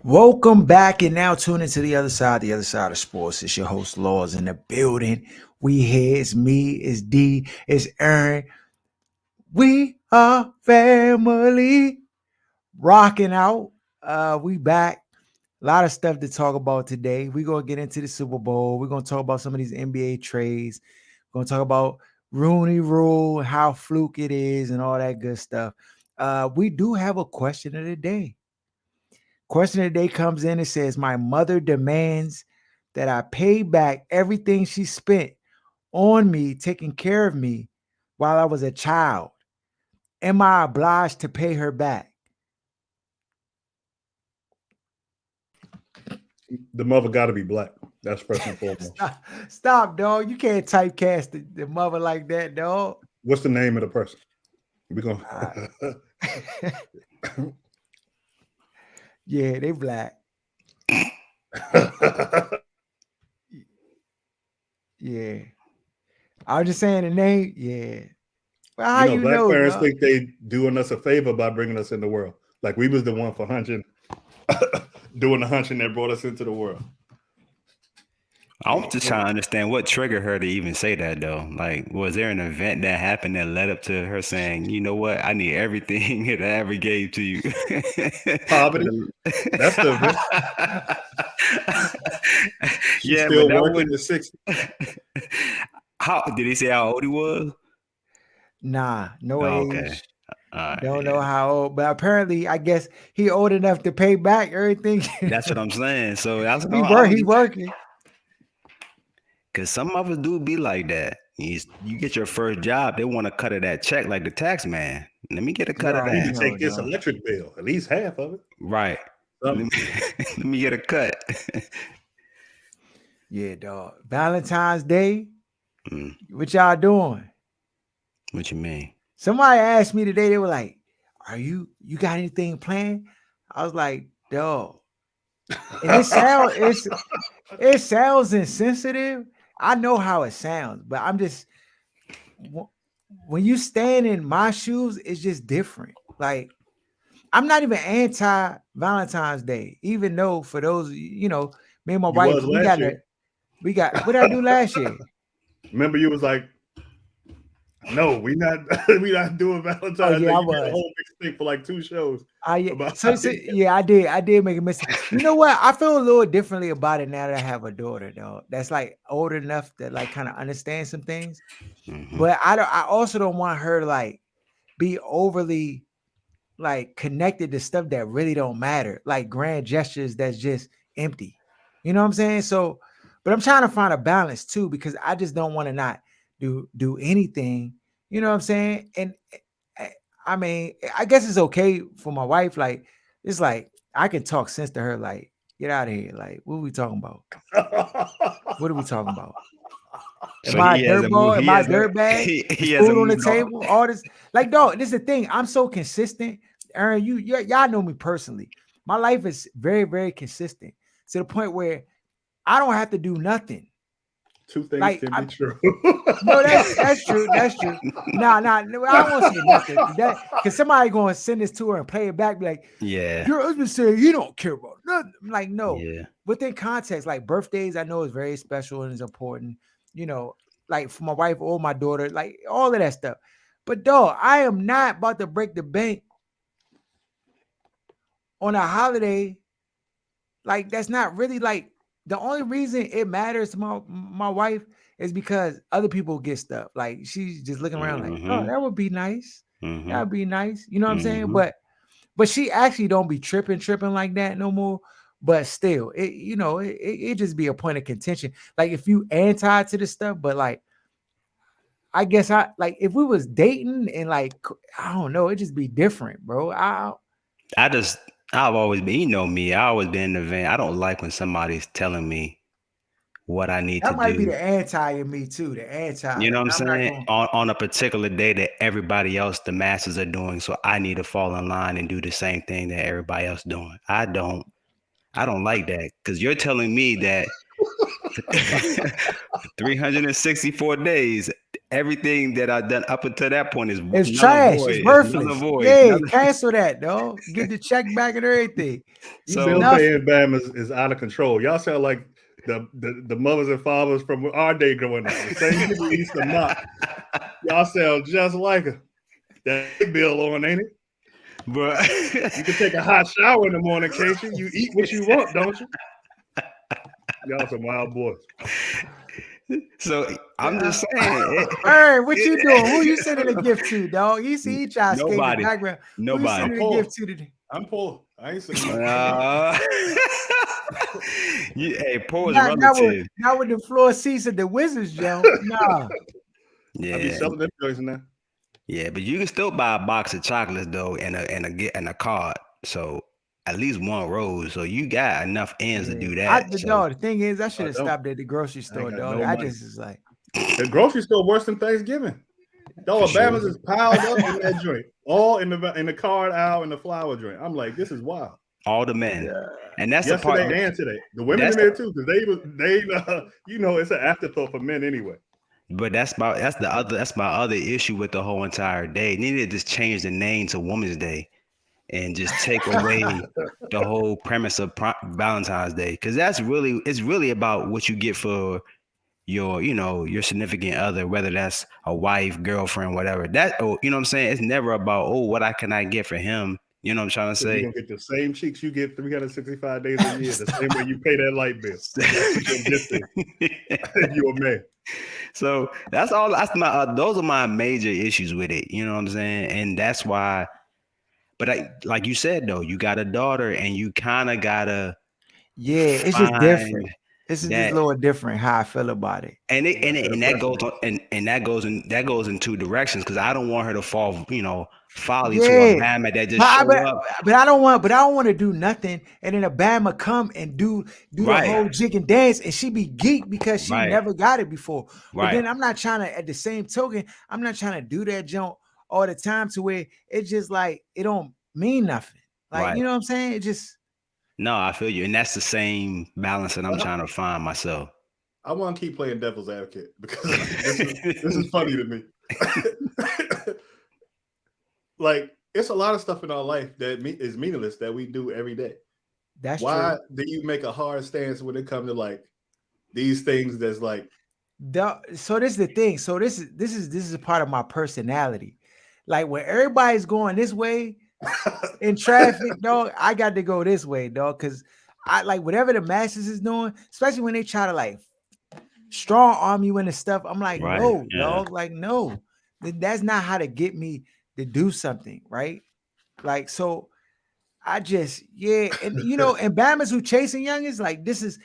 Welcome back and now tune into the other side of sports. It's your host Laws in the building. We here, it's me, it's D, it's Aaron. We are family. Rocking out. We back. A lot of stuff to talk about today. We're gonna get into the Super Bowl. We're gonna talk about some of these NBA trades. We're gonna talk about Rooney rule, how fluke it is, and all that good stuff. We do have a question of the day. Question of the day comes in and says, my mother demands that I pay back everything she spent on me, taking care of me while I was a child. Am I obliged to pay her back? The mother got to be black. That's first and foremost. Stop, dog. You can't typecast the mother like that, dog. What's the name of the person? We're gonna. Yeah, they black. Yeah. I was just saying the name. Yeah. Well, how you black know, parents dog? think they doing us a favor by bringing us in the world. Like we was the one for hunching, doing the hunching that brought us into the world. I'm just trying to understand what triggered her to even say that, though. Like, was there an event that happened that led up to her saying, "You know what? I need everything that I ever gave to you." Poverty. That's the event. She's still working the 60s. How did he say how old he was? Nah, no age. Okay. Don't know how old, but apparently, I guess he old enough to pay back everything. That's what I'm saying. So I was he working. Because some of us do be like that. You get your first job, they want to cut of that check like the tax man. Let me get a cut of that. I need to take this electric bill, at least half of it. Right. Let me get a cut. Yeah, dog. Valentine's Day. What y'all doing? What you mean? Somebody asked me today, they were like, you got anything planned? I was like, dog. And it sounds insensitive. I know how it sounds, but I'm just, when you stand in my shoes, it's just different. Like, I'm not even anti Valentine's Day, even though for those, me and my wife, we got what did I do last year? Remember, you was like, no, we not doing Valentine's Day. I was. You a whole big thing for like 2 shows. I did make a mistake. You know what? I feel a little differently about it now that I have a daughter, though. That's like old enough to like kind of understand some things. Mm-hmm. But I also don't want her to like be overly like connected to stuff that really don't matter, like grand gestures that's just empty. You know what I'm saying? So, but I'm trying to find a balance too, because I just don't want to not do anything. You know what I'm saying? And I mean, I guess it's okay for my wife. Like, it's like I can talk sense to her. Like, get out of here. Like, what are we talking about? What are we talking about? Am I a dirtball? Am I a dirtbag? Food on the table? All this. Like, dog, this is the thing. I'm so consistent. Aaron, y'all know me personally. My life is very, very consistent to the point where I don't have to do nothing. 2 things can be true. No, that's true. That's true. Nah, I don't want to say nothing. Because somebody going to send this to her and play it back, be like, yeah, your husband said you don't care about nothing. I'm like, no. Yeah. Within context, like birthdays, I know is very special and is important. Like for my wife or my daughter, like all of that stuff. But dog, I am not about to break the bank on a holiday. Like, that's not really like the only reason it matters to my wife is because other people get stuff. Like, she's just looking around like, oh, that would be nice. That would be nice. You know what I'm saying? But she actually don't be tripping like that no more. But still, it just be a point of contention. Like, if you anti to this stuff, but like, I guess if we was dating and like, I don't know, it just be different, bro. I've always been, me, I always been in the van. I don't like when somebody's telling me what I need to do. That might be the anti in me too, the anti. You know what I'm saying? On a particular day that everybody else, the masses are doing. So I need to fall in line and do the same thing that everybody else doing. I don't like that, because you're telling me that 364 days, Everything that I've done up until that point is It's null and trash. void. It's It's null worthless. and void. Yeah, cancel that, dog. Get the check back and everything. You So- bill paying Bama is out of control. Y'all sound like the mothers and fathers from our day growing up. The same people we used to mock. Y'all sound just like her. That bill on, ain't it? But You can take a hot shower in the morning, can't you? You eat what you want, don't you? Y'all some wild boys. So I'm just saying. Hey, what you doing? Who you sending a gift to, dog? You see each eye skate in the Nobody. background. Who you Nobody. sending a gift to today? I'm poor. I ain't saying Hey, Paul is Not relative. with the floor seats at the Wizards, Joe. Nah. I be Yeah, selling them joints now. yeah, but you can still buy a box of chocolates though, and a card. So at least one rose. So you got enough ends to do that. The thing is, I should have don't. stopped at the grocery store, got dog. no I money. just is like, The grocery store worse than Thanksgiving. Dog, For Bama's sure. is piled up in that joint, all in the card aisle and the flower joint. I'm like, this is wild. All the men, and that's the Yesterday part. and today, the women That's in there too, because it's an afterthought for men anyway. But that's my other issue with the whole entire day. They need to just change the name to Women's Day and just take away the whole premise of Valentine's Day, because it's really about what you get for your significant other, whether that's a wife, girlfriend, whatever. You know what I'm saying? It's never about what can I get for him. You know what I'm trying to So say? you're gonna get the same cheeks you get 365 days a year, the same way you pay that light bill. If you're a man. So that's all. That's those are my major issues with it. You know what I'm saying? And that's why. But like you said though, you got a daughter, and you kind of gotta. yeah, it's just different. It's just a little different how I feel about it. And that goes on, and that goes in two directions, because I don't want her to fall, folly to a Bama that just show up. But I don't want to do nothing, and then a Bama come and do the whole jig and dance, and she be geeked because she never got it before. But then I'm not trying to. At the same token, I'm not trying to do that jump all the time to where it's just like it don't mean nothing. Like you know what I'm saying? It just. No, I feel you, and that's the same balance that I'm trying to find myself. I want to keep playing devil's advocate because this is funny to me. Like, it's a lot of stuff in our life that is meaningless that we do every day. That's why true. do you make a hard stance when it comes to like these things that's like? So this is the thing. So this is a part of my personality. Like when everybody's going this way in traffic, dog, I got to go this way, dog, because I like whatever the masses is doing, especially when they try to like strong arm you into stuff. I'm like, no, dog, like no, that's not how to get me to do something, right? Like so, I just and and Bama's who chasing youngins, like this is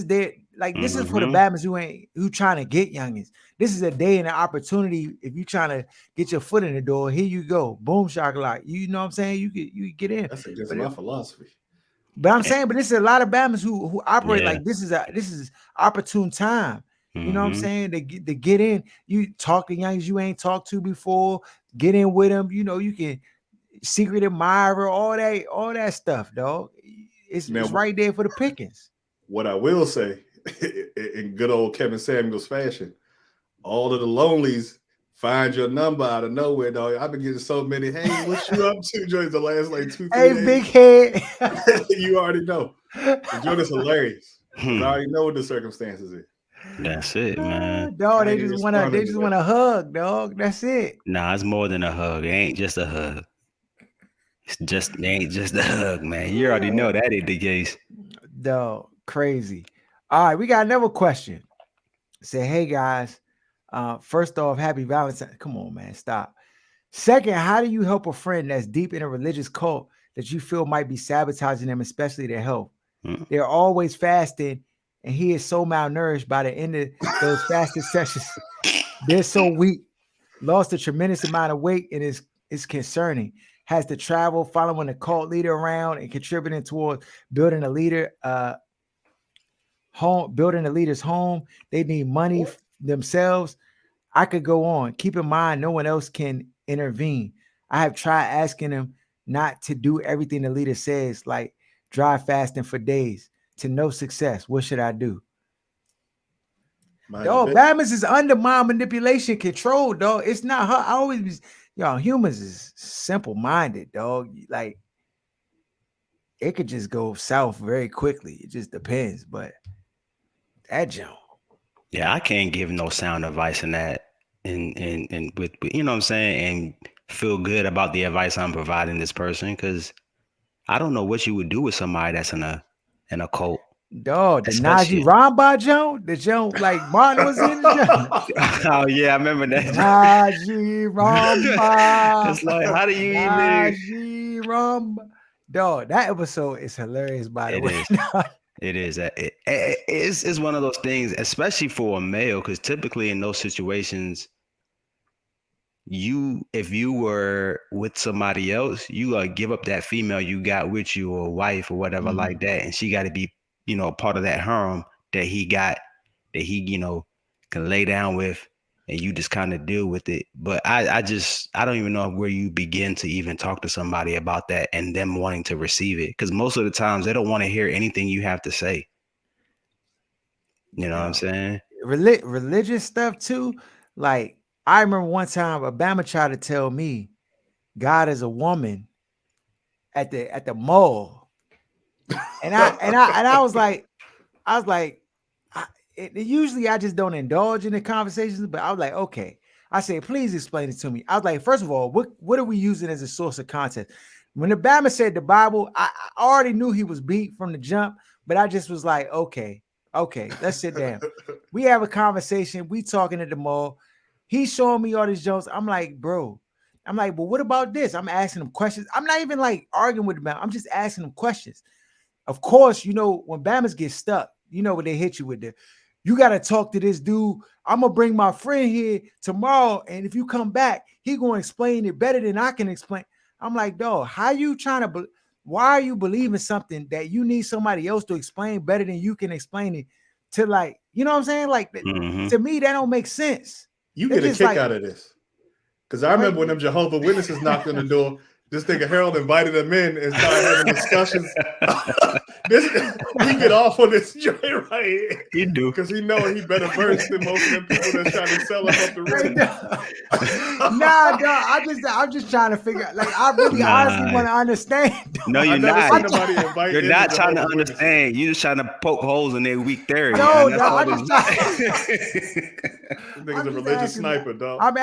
their like this is for the Bama's who trying to get youngins. This is a day and an opportunity. If you trying to get your foot in the door, here you go, boom shakalaka. You know what I'm saying? You get in. That's against my philosophy. But I'm saying, but this is a lot of Bama's who operate like this is opportune time. You know what I'm saying? They get in. You talk to youngins you ain't talked to before. Get in with them. You know you can. Secret admirer, all that stuff, dog. It's right there for the pickings. What I will say, in good old Kevin Samuels fashion, all of the lonelies find your number out of nowhere, dog. I've been getting so many. Hey, what you up to? Join the last like 2-3 days. Hey, big head. You already know. The joint is hilarious. I already know what the circumstances is. That's it, man. Dog, they just want a hug, dog. That's it. Nah, it's more than a hug. It ain't just a hug. It ain't just a hug, man. You already know that ain't the case. Dog, crazy. All right, we got another question. Say, hey guys, first off, happy Valentine's. Come on, man, stop. Second, how do you help a friend that's deep in a religious cult that you feel might be sabotaging them, especially their health? They're always fasting, and he is so malnourished by the end of those fasted sessions. They're so weak, lost a tremendous amount of weight, and it's concerning. Has to travel, following the cult leader around, and contributing towards building a leader's home. They need money themselves. I could go on. Keep in mind, no one else can intervene. I have tried asking them not to do everything the leader says, like dry fasting for days, to no success. What should I do? Mind your Dog, business. Bama's is under mind manipulation control, dog. It's not her. I always be, y'all, humans is simple minded, dog. Like it could just go south very quickly. It just depends. But that jump, Yeah, I can't give no sound advice in that, and with you know what I'm saying, and feel good about the advice I'm providing this person because I don't know what you would do with somebody that's in a cult, dog, the Najee especially. Ramba jump, the jump like Martin was in the jump. Oh yeah, I remember that. Najee Ramba. It's like, how do you even? Najee Ramba. Dog, that episode is hilarious, by the It way. is. It is. It's one of those things, especially for a male, because typically in those situations, if you were with somebody else, you gotta give up that female you got with you or wife or whatever like that, and she got to be, part of that harem that he got, that he, can lay down with, and you just kind of deal with it. But I don't even know where you begin to even talk to somebody about that and them wanting to receive it, because most of the times they don't want to hear anything you have to say. You know what I'm saying? Religious stuff too. Like I remember one time Obama tried to tell me God is a woman at the mall, and I was like, usually I just don't indulge in the conversations, but I was like, okay. I said, please explain it to me. I was like, first of all, what are we using as a source of content? When Obama said the Bible, I already knew he was beat from the jump, but I just was like, okay, let's sit down. We have a conversation. We talking at the mall. He's showing me all these jokes. I'm like, bro. I'm like, but what about this? I'm asking him questions. I'm not even like arguing with him. I'm just asking him questions. Of course, when Bamas get stuck, what they hit you with you got to talk to this dude. I'm going to bring my friend here tomorrow. And if you come back, he going to explain it better than I can explain. I'm like, dog, why are you believing something that you need somebody else to explain better than you can explain it to, like, you know what I'm saying? Like, to me, that don't make sense. You get a kick out of this. Because I remember when them Jehovah's Witnesses knocked on the door, this nigga Harold invited them in and started having discussions. We get off on this joint right here. He do. Because he know he better versed than most of them people that's trying to sell him up the road. Nah, dog. I'm just trying to figure out. Like, I really honestly want to understand. No, you're not. You're not trying to understand. You're just trying to poke holes in their weak theory. No, I'm just trying. Nigga's a religious sniper, dog. I'm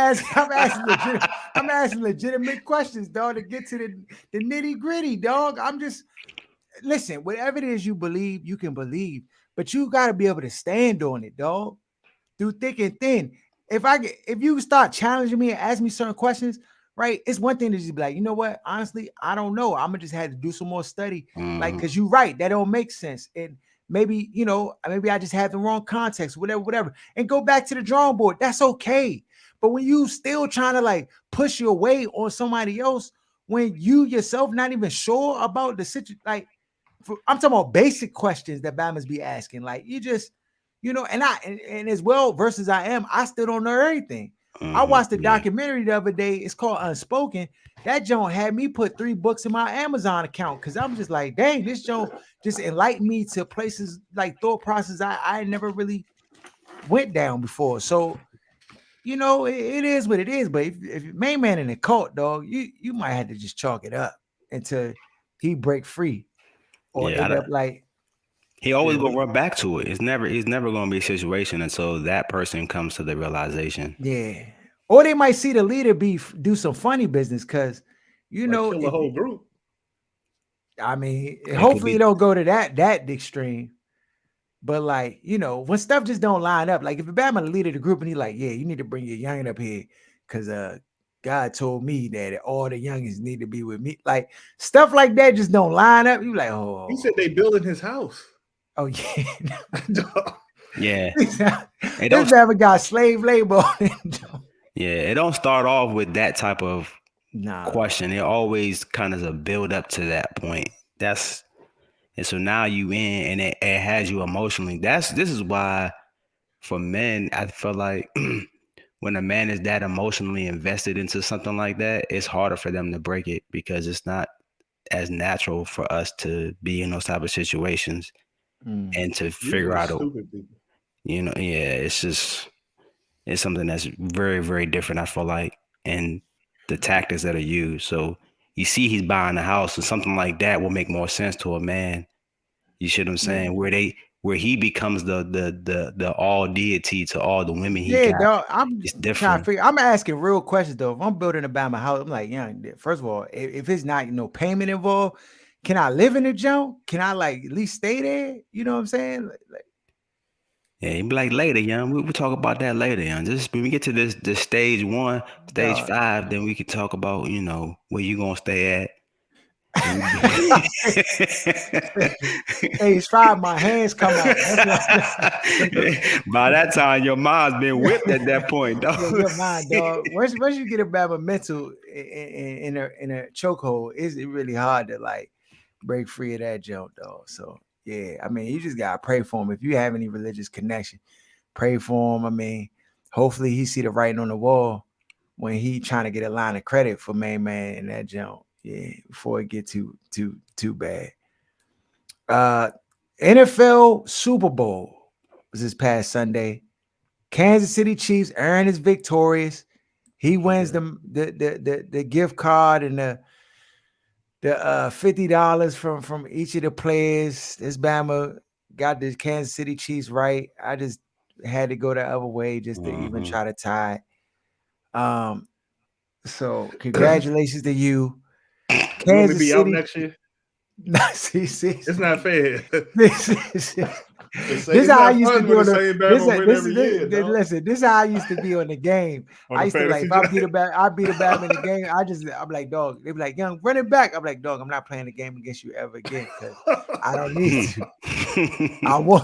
asking legitimate questions, dog, to get to the nitty gritty, dog. Listen, whatever it is you believe, you can believe, but you got to be able to stand on it, dog, through thick and thin. If you start challenging me and ask me certain questions, right, it's one thing to just be like, you know what, honestly, I don't know. I'm gonna just have to do some more study, like, because you're right, that don't make sense, and maybe I just have the wrong context, whatever, and go back to the drawing board. That's okay. But when you still trying to like push your weight on somebody else, when you yourself not even sure about the situation, like, I'm talking about basic questions that Bama's be asking. Like, you just, and as well versus I am, I still don't know everything. I watched the documentary the other day. It's called Unspoken. That joint had me put 3 books in my Amazon account because I'm just like, dang, this joint just enlightened me to places like thought process I never really went down before. So, it is what it is. But if your main man in the cult, dog, you might have to just chalk it up until he break free. Or end up like he always gonna run back to it. It's never gonna be a situation until that person comes to the realization. Yeah. Or they might see the leader do some funny business because kill the whole group. I mean, hopefully it don't go to that extreme. But like, when stuff just don't line up, like if Obama the leader of the group and he like, yeah, you need to bring your youngin up here because God told me that all the youngins need to be with me. Like stuff like that just don't line up. You like, oh. He said they building his house. Oh yeah. Yeah. This never got slave labor. Yeah, it don't start off with that type of question. It always kind of a build up to that point. And so now you in and it has you emotionally. This is why for men, I feel like when a man is that emotionally invested into something like that, it's harder for them to break it because it's not as natural for us to be in those type of situations and to figure out Yeah, it's something that's very, very different, I feel like, and the tactics that are used. So you see he's buying a house, so something like that will make more sense to a man. You see what I'm saying? Yeah. Where he becomes the all deity to all the women he Yeah, got. dog. I'm It's trying to different. figure. I'm asking real questions though. If I'm building a Bama house, I'm like, yeah. First of all, if it's not no payment involved, can I live in the junk? Can I like at least stay there? You know what I'm saying? Yeah, you be like later, young. We'll talk about that later, young. Just when we get to this stage one, stage Dog. 5, then we can talk about, where you gonna stay at. And Stage 5, my hands come out. That's what. by that time, your mind's been Yeah, whipped at that point, dog. yeah, you're mine, dog. Once you get a Bama mental in a chokehold, it's really hard to like break free of that junk, dog. So yeah, I mean, you just gotta pray for him. If you have any religious connection, pray for him. I mean, hopefully he see the writing on the wall when he trying to get a line of credit for main man in that junk. Yeah, before it get too bad. Uh NFL Super Bowl was this past Sunday. Kansas City Chiefs. Aaron is victorious. He wins Yeah. the gift card and the $50 from each of the players. This Bama got the Kansas City Chiefs right. I just had to go the other way just to even Mhm. try to tie it. So congratulations to you, You want me to Kansas be out City. next year? See. It's not fair. This It's is how I not used to fun be when the on the same Bama win every year, dog. listen, this is how I used to be on the game. On I the used to like fantasy if I draft. beat a back, I beat a Batman in the game. I'm like, dog, they be like, young, run it back. I'm like, dog, I'm not playing the game against you ever again because I don't need to. I won.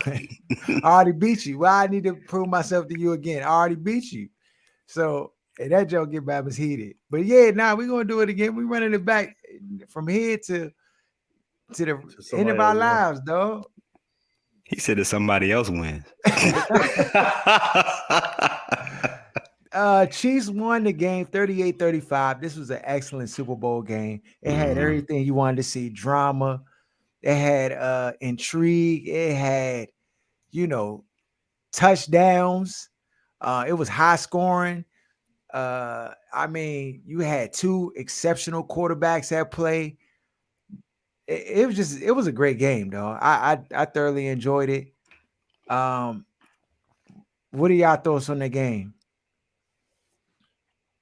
I already beat you. Why I need to prove myself to you again? I already beat you. So and that joke get Bama's heated. But yeah, now we're gonna do it again. We running it back from here to the To end of somebody our else win. lives, dog. He said that somebody else wins. Chiefs won the game 38-35. This was an excellent Super Bowl game. It had Mhm. everything you wanted to see: drama, it had intrigue, it had, you know, touchdowns. It was high scoring. I mean, you had two exceptional quarterbacks at play. It was a great game, though. I thoroughly enjoyed it. Um, what are y'all thoughts on the game?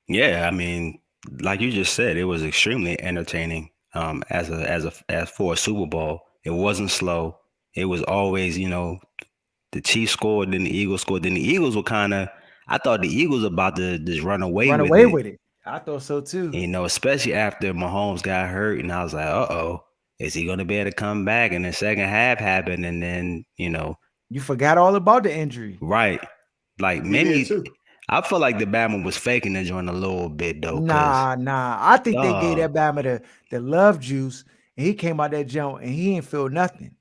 Yeah, I mean, like you just said, it was extremely entertaining. As for a Super Bowl, it wasn't slow. It was always, the Chiefs scored, then the Eagles scored, then the Eagles were kind of. I thought the Eagles about to just run away Run with away it. with it. I thought so too. Especially after Mahomes got hurt, and I was like, uh-oh, is he gonna be able to come back? And the second half happened, and then, You forgot all about the injury. right, like We did maybe too. I feel like the Bama was faking the joint a little bit though, cause Nah. I think they gave dog, that Bama the love juice, and he came out that jump and he ain't feel nothing.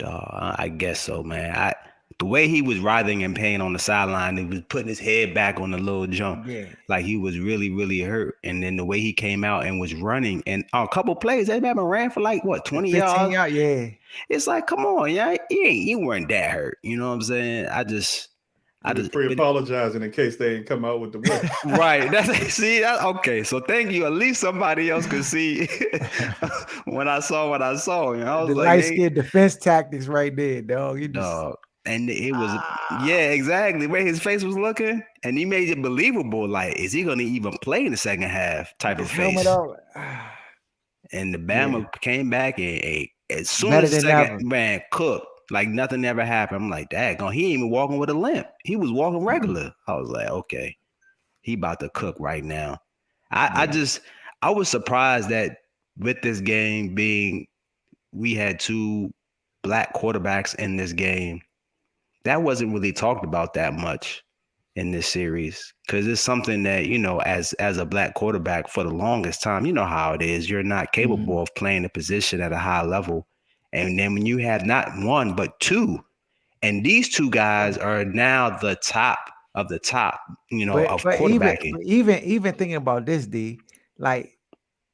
I guess so, man. The way he was writhing in pain on the sideline, he was putting his head back on the little jump, Yeah, like he was really, really hurt. And then the way he came out and was running, and a couple plays, that Bama ran for like what, the 20 15 yards. yard. Yeah, It's like, come on, yeah, you weren't that hurt. You know what I'm saying? He I was just, pre-apologizing in case they didn't come out with the win. right. Okay. So thank you. At least somebody else could see when I saw what I saw. I was the like, light hey, skin defense tactics right there, dog. You just dog. And it was, ah, yeah, exactly. Where his face was looking. And he made it believable. Like, is he going to even play in the second half with type his of helmet face? on. Ah, And the yeah, Bama came back and as soon better as the than second ever. man cooked, like nothing ever happened. I'm like, daggone, he ain't even walking with a limp. He was walking regular. I was like, okay, he about to cook right now. I Yeah, just I was surprised that with this game being we had two black quarterbacks in this game. That wasn't really talked about that much in this series because it's something that as a black quarterback for the longest time, you know how it is. You're not mhm. capable of playing the position at a high level, and then when you have not one but two, and these two guys are now the top of the top, of But even quarterbacking. even thinking about this, D, like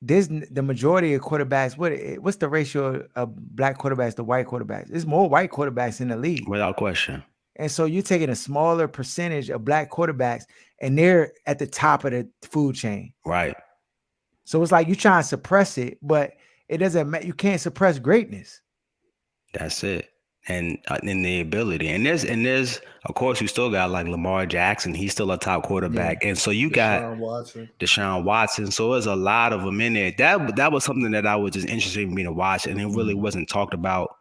the majority of quarterbacks, what's the ratio of black quarterbacks to white quarterbacks? There's more white quarterbacks in the league, Without question. And so you're taking a smaller percentage of black quarterbacks, and they're at the top of the food chain. Right. So it's like you try and suppress it, but it doesn't matter. You can't suppress greatness. That's it. And in the ability, and there's of course you still got like Lamar Jackson. He's still a top quarterback, and so you got Deshaun Watson. So there's a lot of them in there. That was something that I was just interested in me to watch, and it really wasn't talked about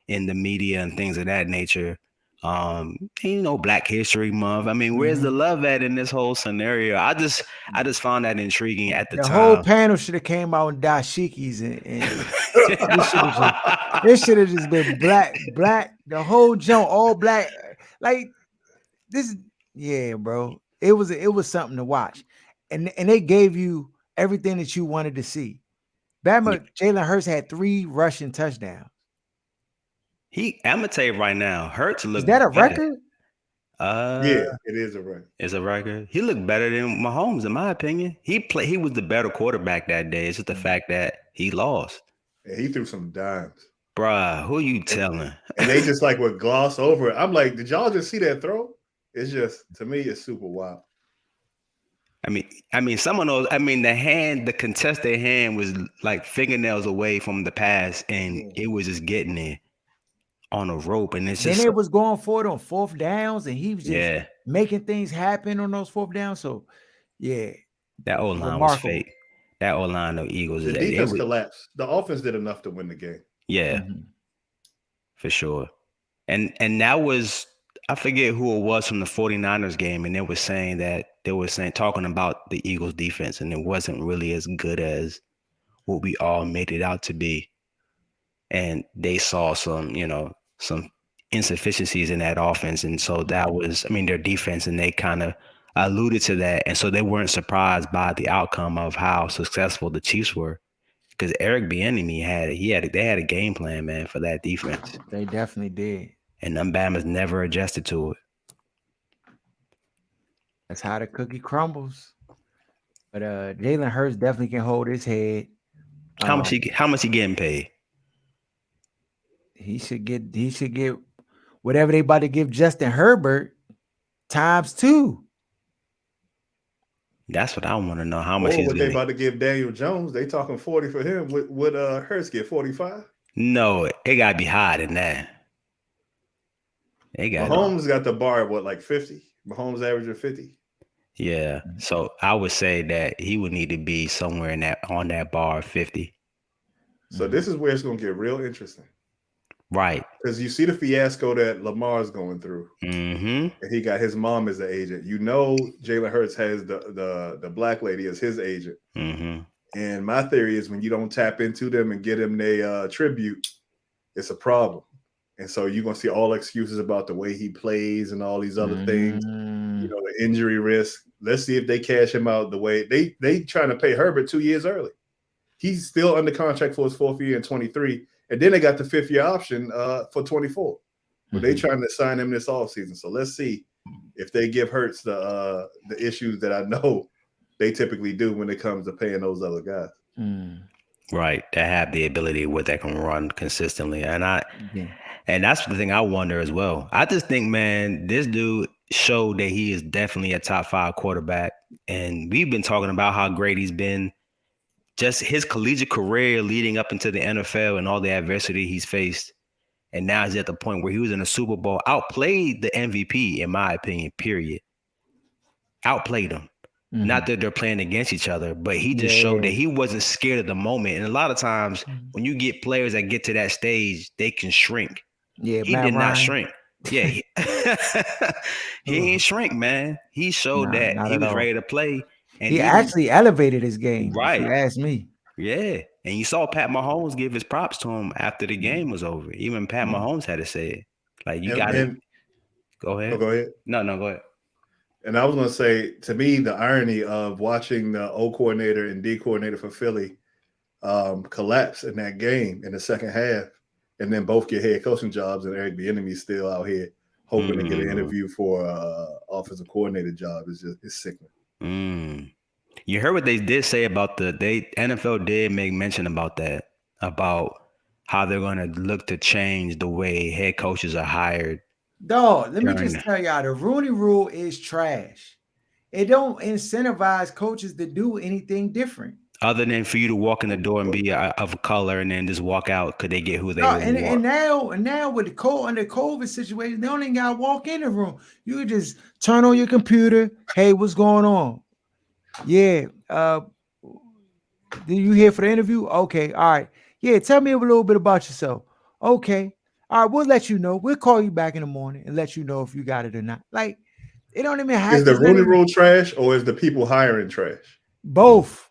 in the media and things of that nature. Black History Month. I mean, where's the love at in this whole scenario? I just found that intriguing at the time. The whole panel should have came out in dashikis and this should have just been black, the whole jump, all black. Like this, yeah, bro. It was something to watch. And they gave you everything that you wanted to see. Jalen Hurts had 3 rushing touchdowns. I'm gonna tell you right now, Hurts looked. Is that a record? Yeah, it is a record. It's a record. He looked better than Mahomes, in my opinion. He was the better quarterback that day. It's just the fact that he lost. Yeah, he threw some dimes. Bruh, who you telling? And they just like would gloss over it. I'm like, did y'all just see that throw? It's just, to me, it's super wild. I mean, some of those. I mean, the contested hand was like fingernails away from the pass, and it was just getting there on a rope. And it's just then it was going for it on 4th downs, and he was just making things happen on those 4th downs. So, yeah, that old line was fake. That old line of Eagles. The defense collapsed. The offense did enough to win the game. Yeah, for sure. And that was, I forget who it was from the 49ers game, and they were talking about the Eagles defense, and it wasn't really as good as what we all made it out to be. And they saw some insufficiencies in that offense. And so that was, their defense, and they kind of alluded to that. And so they weren't surprised by the outcome of how successful the Chiefs were. Because Eric Bieniemy they had a game plan, man, for that defense. They definitely did. And them Bama's never adjusted to it. That's how the cookie crumbles. But Jalen Hurts definitely can hold his head. How much he getting paid? He should get whatever they about to give Justin Herbert times 2. That's what I want to know. How much what they about to give Daniel Jones? They talking 40 for him. Would Hurts get 45? No, it gotta be higher than that. Mahomes got the bar at what, like 50? Mahomes averaging 50. Yeah. So I would say that he would need to be somewhere on that bar of 50. So this is where it's gonna get real interesting. Right. Because you see the fiasco that Lamar's going through. And he got his mom as the agent. Jalen Hurts has the black lady as his agent. And my theory is when you don't tap into them and get them their tribute, it's a problem. And so you're going to see all excuses about the way he plays and all these other things, the injury risk. Let's see if they cash him out the way they trying to pay Herbert 2 years early. He's still under contract for his 4th year in 23. And then they got the 5th year option for 24. But they trying to sign him this offseason. So let's see if they give Hurts the issues that I know they typically do when it comes to paying those other guys. Right. That have the ability where they can run consistently. And that's the thing I wonder as well. I just think, man, this dude showed that he is definitely a top 5 quarterback. And we've been talking about how great he's been. Just his collegiate career leading up into the NFL and all the adversity he's faced. And now he's at the point where he was in a Super Bowl, outplayed the MVP, in my opinion, period. Outplayed him. Not that they're playing against each other, but he just showed that he wasn't scared of the moment. And a lot of times when you get players that get to that stage, they can shrink. Yeah, he did not shrink. Yeah. He ain't shrink, man. He showed that he was ready to play. And he actually elevated his game, right? If you ask me. Yeah, and you saw Pat Mahomes give his props to him after the game was over. Even Pat Mahomes had to say it. Like, you got to go ahead. Go ahead. No, go ahead. And I was going to say, to me, the irony of watching the O coordinator and D coordinator for Philly collapse in that game in the second half, and then both get head coaching jobs, and Eric Bieniemy still out here hoping to get an interview for offensive coordinator job. It's sickening. You heard what they did say about NFL did make mention about that, about how they're going to look to change the way head coaches are hired Dog, let me during just tell y'all, the Rooney Rule is trash. It don't incentivize coaches to do anything different. other than for you to walk in the door and be of a color and then just walk out, could they get who they No, really and want? now with the under COVID situation, they don't even gotta walk in the room. You can just turn on your computer. Hey, what's going on? Yeah. Did you here for the interview? Okay, all right. Yeah, tell me a little bit about yourself. Okay. All right, we'll let you know. We'll call you back in the morning and let you know if you got it or not. Like, it don't even have Is the it's not Rooney even Rule trash or is the people hiring trash? both.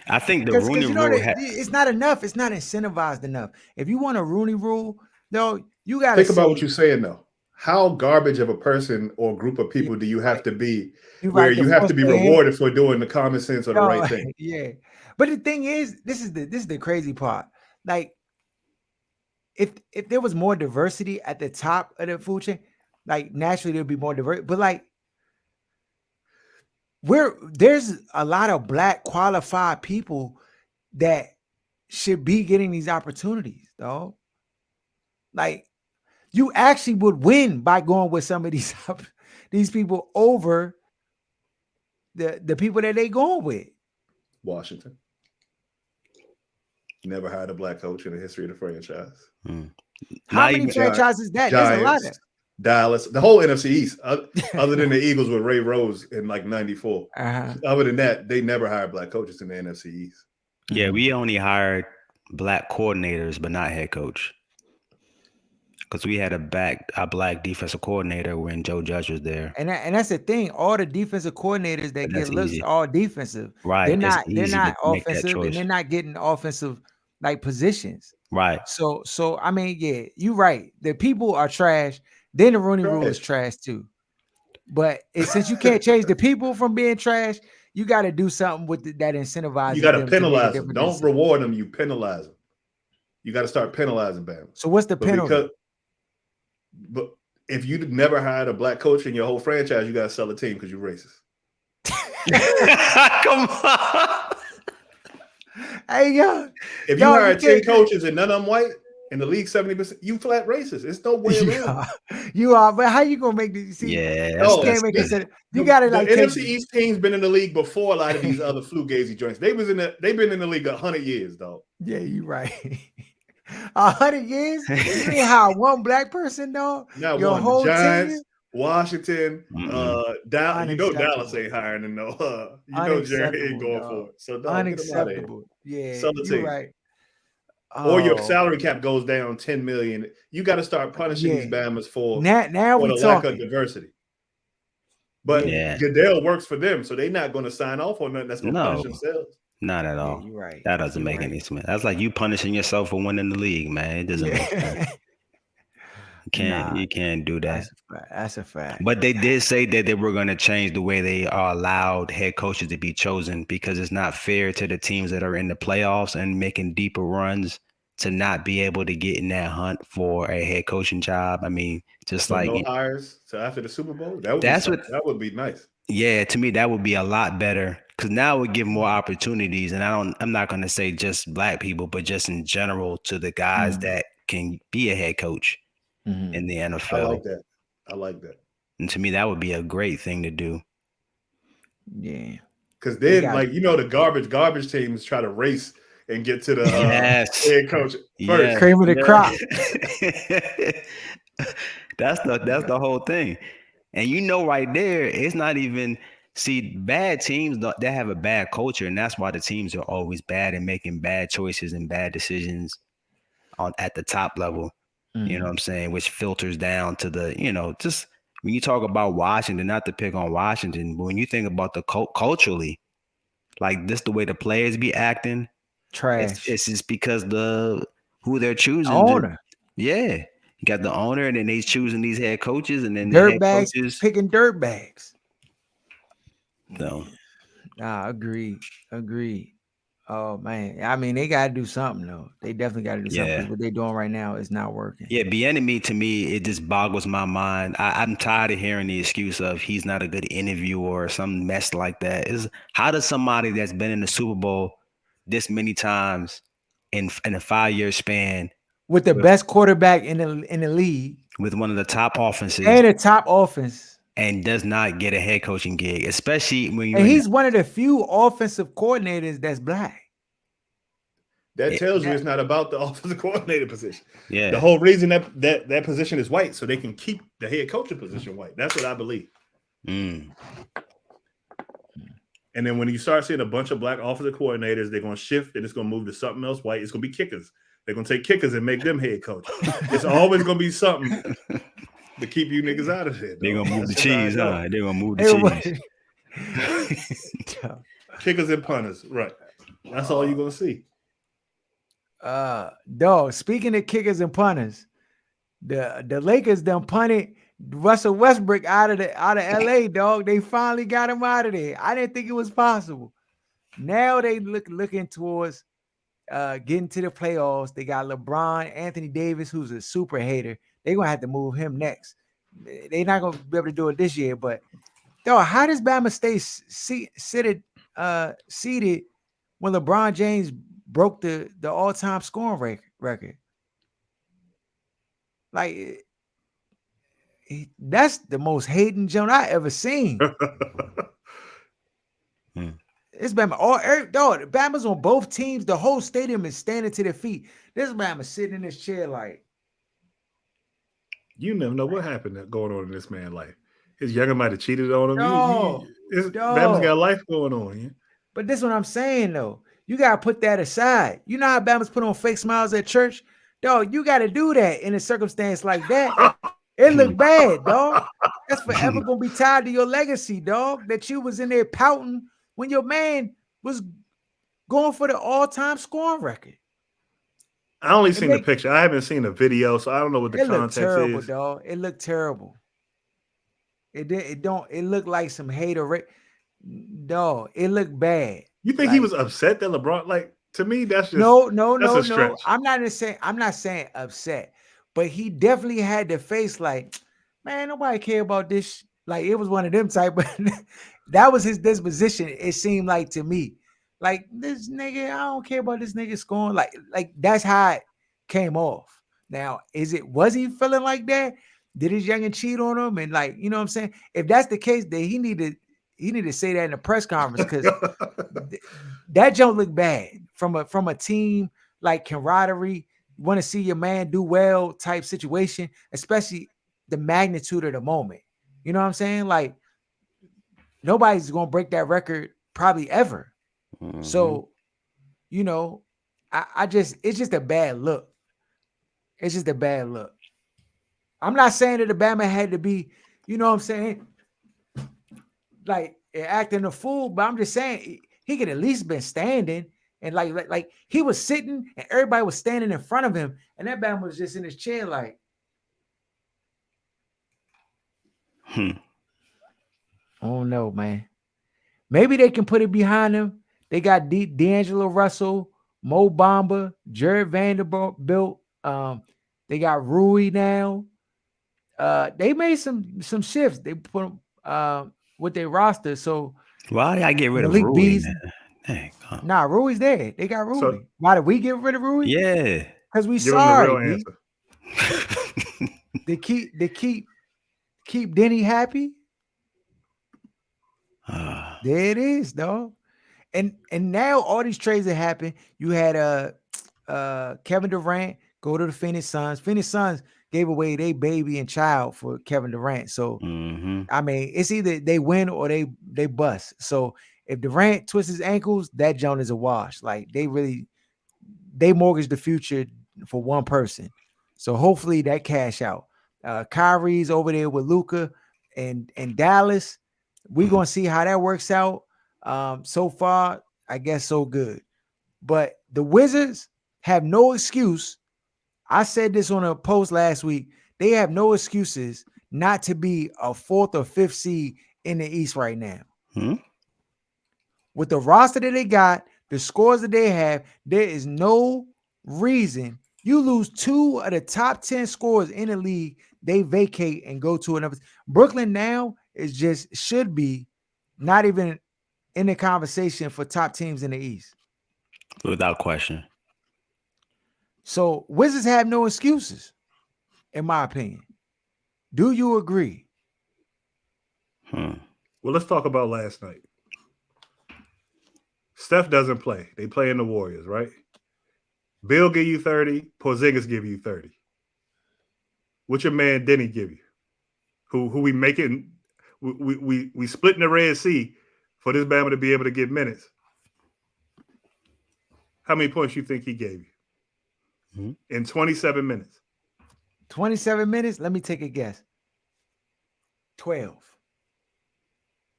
I think the Because Rooney you know Rule that it's not enough. It's not incentivized enough. If you want a Rooney Rule, no, you gotta Think about what say, you're saying though. How garbage of a person or group of yeah, people do you have right. to be You where right the you have to first be day. rewarded for doing the common sense or the No, right thing? yeah. But the thing is, this is the crazy part. Like, if there was more diversity at the top of the food chain, like naturally there'd be more diverse. But like there's a lot of black qualified people that should be getting these opportunities, though. Like you actually would win by going with some of these these people over the people that they going with. Washington never hired a black coach in the history of the franchise. Mm. How Not many even franchises that? There's a lot Giants, of Dallas, the whole NFC East, other than the Eagles with Ray Rose in like '94. uh-huh. Other than that, they never hired black coaches in the NFC East. yeah, we only hired black coordinators, but not head coach. Because we had a black defensive coordinator when Joe Judge was there. And that's the thing. All the defensive coordinators that But get that's looks easy. all defensive. Right. It's They're easy to not make that offensive, and choice. they're not getting offensive like positions. Right. So I mean, yeah, you're right. The people are trash. Then the Rooney Rule is Trash. trash too. But since you can't change the people from being trash, you got to do something with that You got incentivizes to them to make a penalize them. different Don't decision. reward them. You penalize them. You got to start penalizing Bama. So what's the But penalty? but if you never hired a black coach in your whole franchise, you got to sell the team because you're racist. Come on. Hey yo, If you dog, you hire 10 can't. coaches and none of them white in the league 70%, you flat racist. It's no way around it. You are, but how you gonna make this? See, Yeah, you No, can't that's make the it. You gotta the like take. NFC East team's been in the league before a lot of these other flugazy joints. They've been in the league 100 years, dog. Yeah, you right. 100 years? You ain't hired one black person, dog. Not Your one. The whole tenure? Giants, Washington, Mm-mm. Dallas Unacceptable. ain't hiring and no, Jerry ain't Unacceptable, going dog. for it. So dog, get him out of here. Unacceptable. Yeah, Sell the you team. right. Or your Oh, salary cap goes down 10 million. You got to start punishing yeah. these Bamas for Now we the lack of talking. diversity. But Yeah, Yeah. Goodell works for them, so they're not going to sign off on nothing that's going to punish No, themselves. not at yeah, all. you right. That doesn't You make right. any sense. That's like you punishing yourself for winning the league, man. It doesn't make sense. Yeah. Nah, You can't do that. that's a fact. That's a fact. But they did say that they were going to change the way they are allowed head coaches to be chosen because it's not fair to the teams that are in the playoffs and making deeper runs to not be able to get in that hunt for a head coaching job. I mean, just So like no hires to after the Super Bowl. That would be that's what, something. That would be nice. yeah, to me, that would be a lot better because now it would give more opportunities. And I'm not going to say just black people, but just in general to the guys Mhm. that can be a head coach Mhm. in the I NFL. like that. I like that. And to me, that would be a great thing to do. Yeah. Because They then, got like, the garbage teams try to race and get to the Yes. head coach Yeah. first. cream of the crop. That's the whole thing. And right there, it's not even bad teams that have a bad culture, and that's why the teams are always bad and making bad choices and bad decisions at the top level. You know what I'm saying? Which filters down to the, just when you talk about Washington, not to pick on Washington, but when you think about the culturally, like this, the way the players be acting, Trash. it's just because who they're choosing. Owner. Yeah. You got the owner, and then he's choosing these head coaches, and then the Dirt head bags coaches. picking dirt bags. So Nah, agree. Oh man, I mean they gotta do something though. They definitely gotta do something yeah. because what they're doing right now is not working. Yeah, Bieniemy to me, it just boggles my mind. I'm tired of hearing the excuse of he's not a good interviewer or some mess like that. How does somebody that's been in the Super Bowl this many times in a 5-year span with the best quarterback in the league with one of the top offenses and a top offense, and does not get a head coaching gig, especially when you're and in he's one of the few offensive coordinators that's black. That tells you it's not about the offensive coordinator position. Yeah. The whole reason that position is white, so they can keep the head coaching position white. That's what I believe. Mm. And then when you start seeing a bunch of black offensive coordinators, they're going to shift and it's going to move to something else white. It's going to be kickers. They're going to take kickers and make them head coach. It's always going to be something to keep you niggas out of there. They're going to move the cheese, huh? They're going to move the cheese. Kickers and punters, right. That's all you're going to see. Dog, speaking of kickers and punters, the Lakers done punted Russell Westbrook out of LA, dog. They finally got him out of there. I didn't think it was possible. Now they looking towards getting to the playoffs. They got LeBron, Anthony Davis, who's a super hater. They're gonna have to move him next. They're not gonna be able to do it this year, but dog, how does Bama stay seated when LeBron James broke the all-time scoring record? Like, that's the most hating joint I ever seen. It's Bama. Dog, Bama's on both teams. The whole stadium is standing to their feet. This Bama sitting in this chair like. You never know what happened going on in this man's life. His younger might have cheated on him. Bama's got life going on. Yeah? But this is what I'm saying, though. You got to put that aside. You know how Bama's put on fake smiles at church? Dog, you got to do that in a circumstance like that. It look bad, dog. That's forever going to be tied to your legacy, dog, that you was in there pouting when your man was going for the all-time scoring record. I only seen the picture. I haven't seen the video, so I don't know what the context terrible, is. Dog. It looked terrible. It looked like some hater. Dog, it looked bad. You think he was upset that LeBron? Like, to me, that's just no. Stretch. I'm not saying upset, but he definitely had the face like, man, nobody care about this. Like, it was one of them type, but that was his disposition. It seemed like to me, like, this nigga, I don't care about this nigga scoring. Like that's how it came off. Now, was he feeling like that? Did his youngin cheat on him? And like, you know what I'm saying? If that's the case, then he need to say that in a press conference, because that jump looked bad from a team like camaraderie, want to see your man do well type situation, especially the magnitude of the moment. You know what I'm saying? Like, nobody's gonna break that record probably ever. Mm-hmm. So, you know, it's just a bad look. It's just a bad look. I'm not saying that Alabama had to be, you know what I'm saying, like acting a fool, but I'm just saying he could at least been standing, and like he was sitting and everybody was standing in front of him, and that Bama was just in his chair like. Oh no, man. Maybe they can put it behind him. They got D'Angelo Russell, Mo Bamba, Jared Vanderbilt. They got Rui now. They made some shifts. They put them with their roster. So why did I get rid of Rui? Nah, Rui's there. They got Rui. So, why did we get rid of Rui? Yeah, because we sorry. They keep Denny happy. There it is, dog. And now all these trades that happened, you had Kevin Durant go to the Phoenix Suns. Phoenix Suns gave away their baby and child for Kevin Durant. So I mean, it's either they win or they bust. So if Durant twists his ankles, that joint is a wash. Like they mortgage the future for one person. So hopefully that cash out. Kyrie's over there with Luka and Dallas. We're gonna see how that works out. So far, I guess so good. But the Wizards have no excuse. I said this on a post last week. They have no excuses not to be a 4th or 5th seed in the East right now. With the roster that they got, the scores that they have, there is no reason you lose 2 of the top 10 scores in the league. They vacate and go to another. Brooklyn now should be not even in the conversation for top teams in the East. Without question. So Wizards have no excuses, in my opinion. Do you agree? Well, let's talk about last night. Steph doesn't play. They play in the Warriors, right? Bill give you 30. Porzingis give you 30. What your man Denny give you? Who we making? We splitting the Red Sea for this Bama to be able to get minutes. How many points you think he gave you in 27 minutes? 27 minutes? Let me take a guess. 12.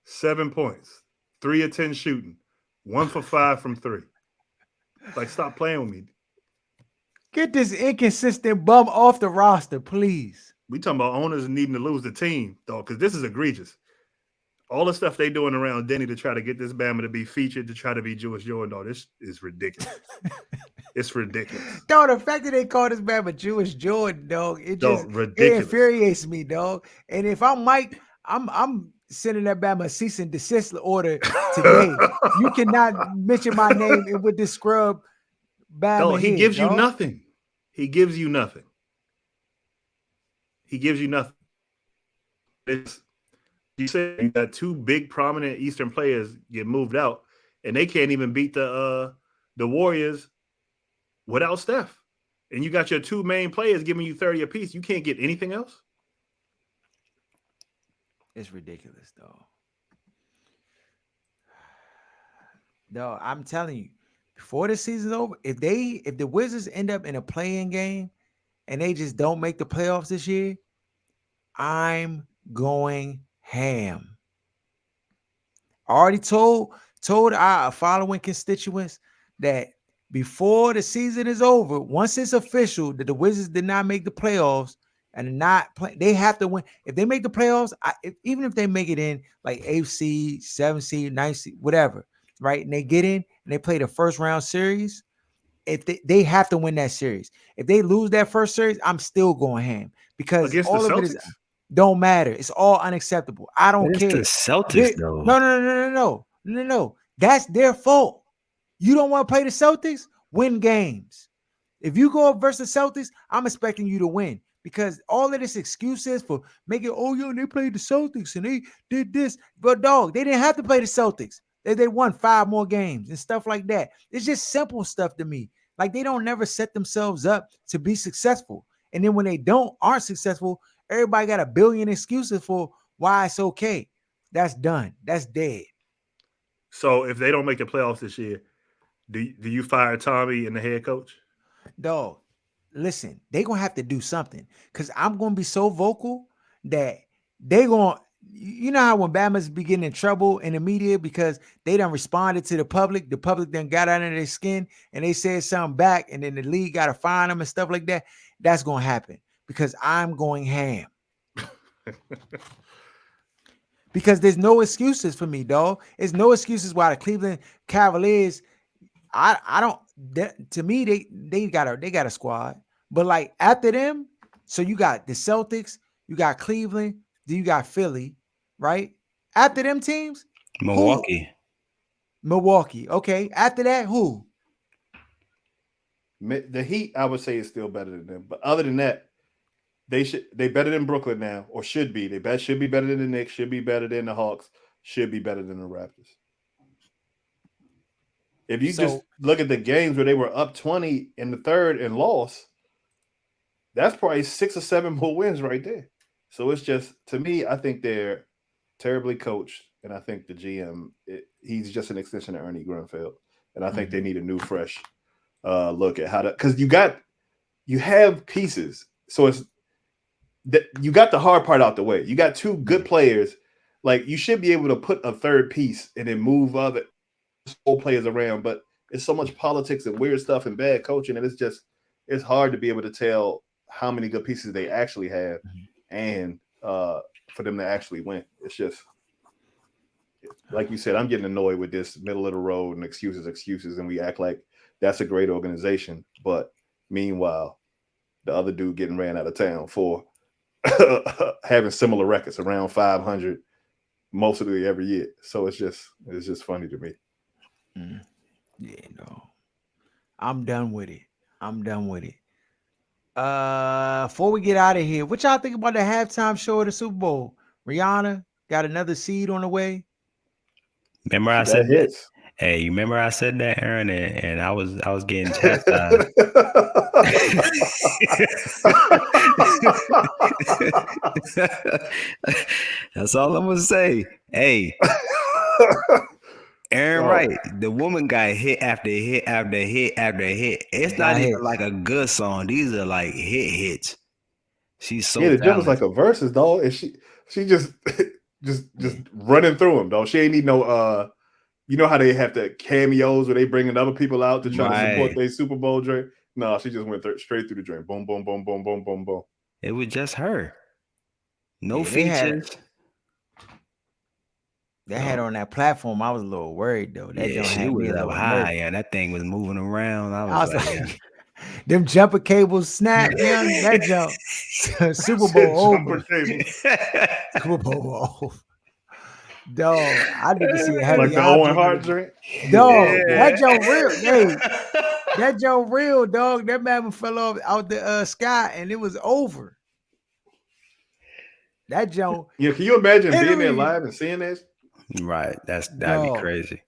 7 points. 3 of 10 shooting. 1 for 5 from 3. Like, stop playing with me. Get this inconsistent bum off the roster, please. We talking about owners needing to lose the team, dog, because this is egregious. All the stuff they doing around Denny to try to get this Bama to be featured, to try to be Jewish Jordan, dog, this is ridiculous. It's ridiculous. Dog, the fact that they call this Bama Jewish Jordan, dog, it just ridiculous. It infuriates me, dog. And if I'm Mike, I'm sending that Bama a cease and desist order today. You cannot mention my name with this scrub Bama. Dog, he gives you nothing. He gives you nothing. He gives you nothing. You said you got 2 big prominent Eastern players get moved out, and they can't even beat the Warriors without Steph. And you got your 2 main players giving you 30 apiece. You can't get anything else. It's ridiculous, though. Dog, I'm telling you, before the season's over, if the Wizards end up in a play-in game and they just don't make the playoffs this year, I'm going ham. I already told our following constituents that before the season is over, once it's official that the Wizards did not make the playoffs and not play, they have to win. If they make the playoffs, even if they make it in like 8th seed, 7th seed, 9th seed, whatever, right? And they get in and they play the first round series, if they have to win that series. If they lose that first series, I'm still going ham because against all the of Celtics? it is don't matter. It's all unacceptable. I don't care. The Celtics, though. No. That's their fault. You don't want to play the Celtics? Win games. If you go up versus Celtics, I'm expecting you to win because all of this excuses for making, they played the Celtics and they did this. But dog, they didn't have to play the Celtics. They won 5 more games and stuff like that. It's just simple stuff to me. Like they don't never set themselves up to be successful. And then when they aren't successful, everybody got a billion excuses for why it's okay. That's done. That's dead. So if they don't make the playoffs this year, do you fire Tommy and the head coach? Dog, listen, they're going to have to do something because I'm going to be so vocal that they're going to, you know how when Bama's be getting in trouble in the media because they done responded to the public done got out of their skin and they said something back and then the league got to fine them and stuff like that. That's going to happen because I'm going ham. Because there's no excuses for me, dog. There's no excuses why the Cleveland Cavaliers, I don't, to me, they got a squad. But like after them, so you got the Celtics, you got Cleveland, then you got Philly, right? After them teams, Milwaukee. Okay. After that, who? The Heat, I would say, is still better than them. But other than that, they better than Brooklyn now, or should be. They should be better than the Knicks, should be better than the Hawks, should be better than the Raptors. If you just look at the games where they were up 20 in the third and lost, that's probably 6 or 7 more wins right there. So it's just, to me, I think they're terribly coached, and I think the GM, he's just an extension of Ernie Grunfeld, and I think they need a new, fresh look at how to, because you have pieces, so it's that you got the hard part out the way. You got 2 good players, like you should be able to put a third piece and then move other players around, but it's so much politics and weird stuff and bad coaching, and it's hard to be able to tell how many good pieces they actually have and for them to actually win. It's just, like you said, I'm getting annoyed with this middle of the road and excuses, and we act like that's a great organization, but meanwhile, the other dude getting ran out of town for having similar records around 500 mostly every year. So it's just funny to me. Yeah, no, I'm done with it. I'm done with it. Before we get out of here, what y'all think about the halftime show of the Super Bowl? Rihanna got another seed on the way. Remember She I got said that? hits. Hey, you remember I said that, Aaron, and I was getting chastised. That's all I'm gonna say. Hey, Aaron, Dog, right? The woman got hit after hit after hit after hit. It's not Got even hits. like a good song. These are like hits. She's yeah, so the jump is like talented. a versus, dog, and she just just Yeah. running through them, dog. She ain't need no you know how they have the cameos where they bringing other people out to try to support Right. their Super Bowl drink? No, she just went straight through the drink. Boom, boom, boom, boom, boom, boom, boom. It was just her. No Yeah, features. they had No. on that platform. I was a little worried though. That Yeah, don't she have me was a up little high. nervous. Yeah, that thing was moving around. I I was was like, yeah. like, them jumper cables snap, young. That jump. Super Said Bowl jumper over. cable. Super Bowl over. Dog, I need to see a Like heavy the Owen object in Hart the drink. dog. Yeah. That jump real. Hey, that jump real, dog. That man fell off out the sky and it was over. That jump Yeah, can you imagine being there Hillary, live and seeing this? Right. That'd be dog. crazy.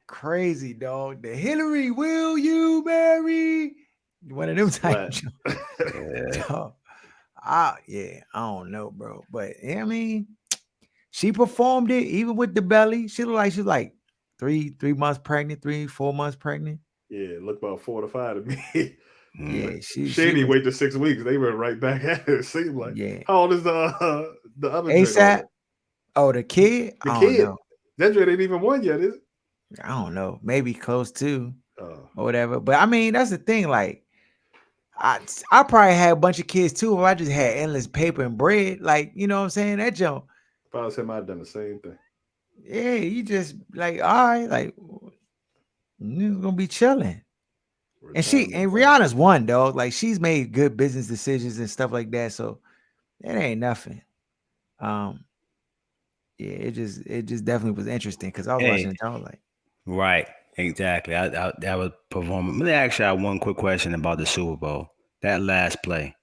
Crazy, dog. The Hillary, will you marry? One of them type Splat. jump. Yeah. Dog. I don't know, bro. But yeah, I mean, she performed it even with the belly. She looked like she's like 3 months pregnant, 4 months pregnant. Yeah, look about 4 to 5 to me. Mm. Yeah, She she didn't was wait to 6 weeks. They went right back at it. It seemed like. yeah. How old is the other drink on ASAP. there? Oh, the kid? The I don't kid. know. That drink ain't even won yet, is it? I don't know. Maybe close to Uh, or whatever. But I mean, that's the thing. Like, I probably had a bunch of kids too. If I just had endless paper and bread, like you know what I'm saying. That jump, if I was him, I'd have done the same thing. yeah, you just like all right, like you gonna be chilling. Retirement And party. Rihanna's one dog. Like she's made good business decisions and stuff like that. So it ain't nothing. Um, yeah, it just definitely was interesting because I was Hey, watching it. I was like, right. Exactly. That was performing. Let me ask you one quick question about the Super Bowl. That last play.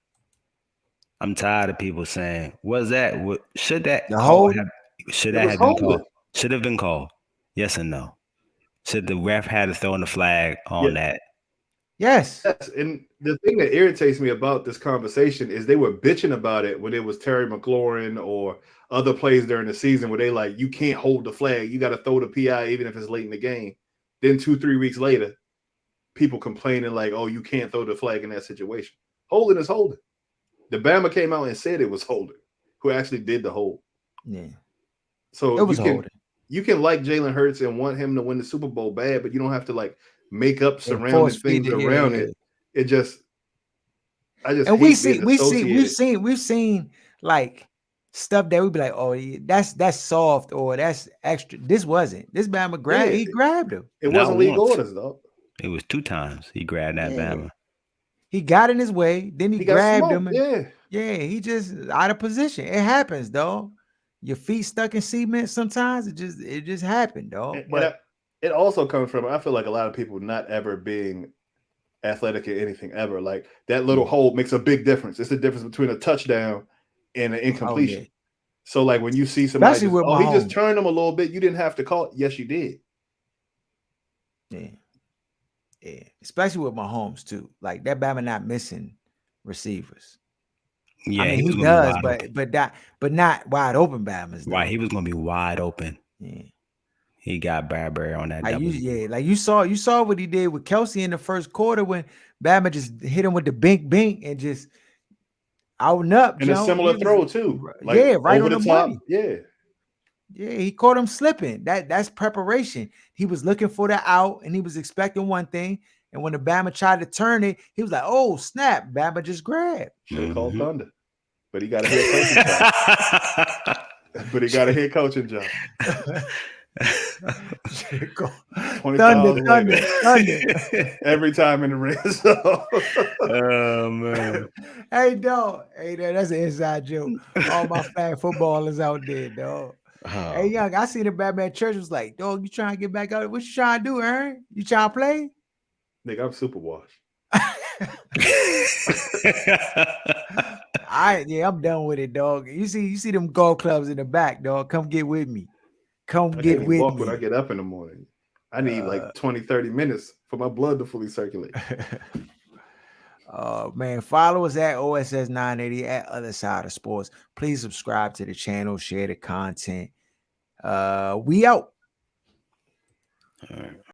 I'm tired of people saying, "Was that? Should that the call hold, have? Should It that was have been called? holding. Should have been called? Yes or no? Should the ref had to throw in the flag Yeah. on that? yes, Yes. And the thing that irritates me about this conversation is they were bitching about it when it was Terry McLaurin or other plays during the season where they like, you can't hold the flag. You got to throw the PI even if it's late in the game. Then 2-3 weeks later, people complaining like, oh, you can't throw the flag in that situation. Holding is holding. The Bama came out and said it was holding, who actually did the hold. yeah, So it was holding. you can like Jalen Hurts and want him to win the Super Bowl bad, but you don't have to like make up And force surrounding feed things it, around yeah, it. yeah. It just I just And we hate see, being we see, we've associated. seen, we've seen like stuff that we'd be like, oh, yeah, that's soft or that's extra. This wasn't. This Bama Yeah, he grabbed him. it Not wasn't league once. orders though. It was 2 times he grabbed that Yeah, Bama. he got in his way, then he He got grabbed him, smoked. and Yeah, yeah, he just out of position. It happens, dog. Your feet stuck in cement. Sometimes it just happened, dog. and But it also comes from I feel like a lot of people not ever being athletic at anything ever. Like that little yeah, hold makes a big difference. It's the difference between a touchdown and an oh yeah, incompletion. So like when you see somebody especially just with he just Mahomes. turned him a little bit, you didn't have to call it. Yes, you did. Yeah, yeah, especially with Mahomes too. Like that Bama not missing receivers. I Yeah, mean, he he was gonna be does, wide open. but not wide open Bama's Right, though. he was gonna be wide open. Yeah. He got Bradbury on that Like double. like you saw what he did with Kelsey in the first quarter when Bama just hit him with the bink bink and just out and up, And a Joe. similar throw too, like Yeah, right over on the the top. money. Yeah, Yeah, he caught him slipping. That's preparation. He was looking for the out and he was expecting one thing. And when the Bama tried to turn it, he was like, oh, snap. Bama just grabbed. should have called Mhm. Thunder, but he got a head coaching job. But he got a head coaching job. Go. 25 hours later, Thunder. every time in the red zone. Oh man. Hey, dog. Hey, that's an inside joke. All my fat footballers out there, dog. Hey, Oh, young, I see the Batman Church was like, dog, you trying to get back out? What you trying to do, Aaron? You trying to play? Nigga, I'm super washed. I'm done with it, dog. You see them golf clubs in the back, dog. Come get with me. Come I get can't even with walk when I me. get up in the morning. I need like 20, 30 minutes for my blood to fully circulate. Man, follow us at OSS 980 at Other Side of Sports. Please subscribe to the channel, share the content. We out. All right.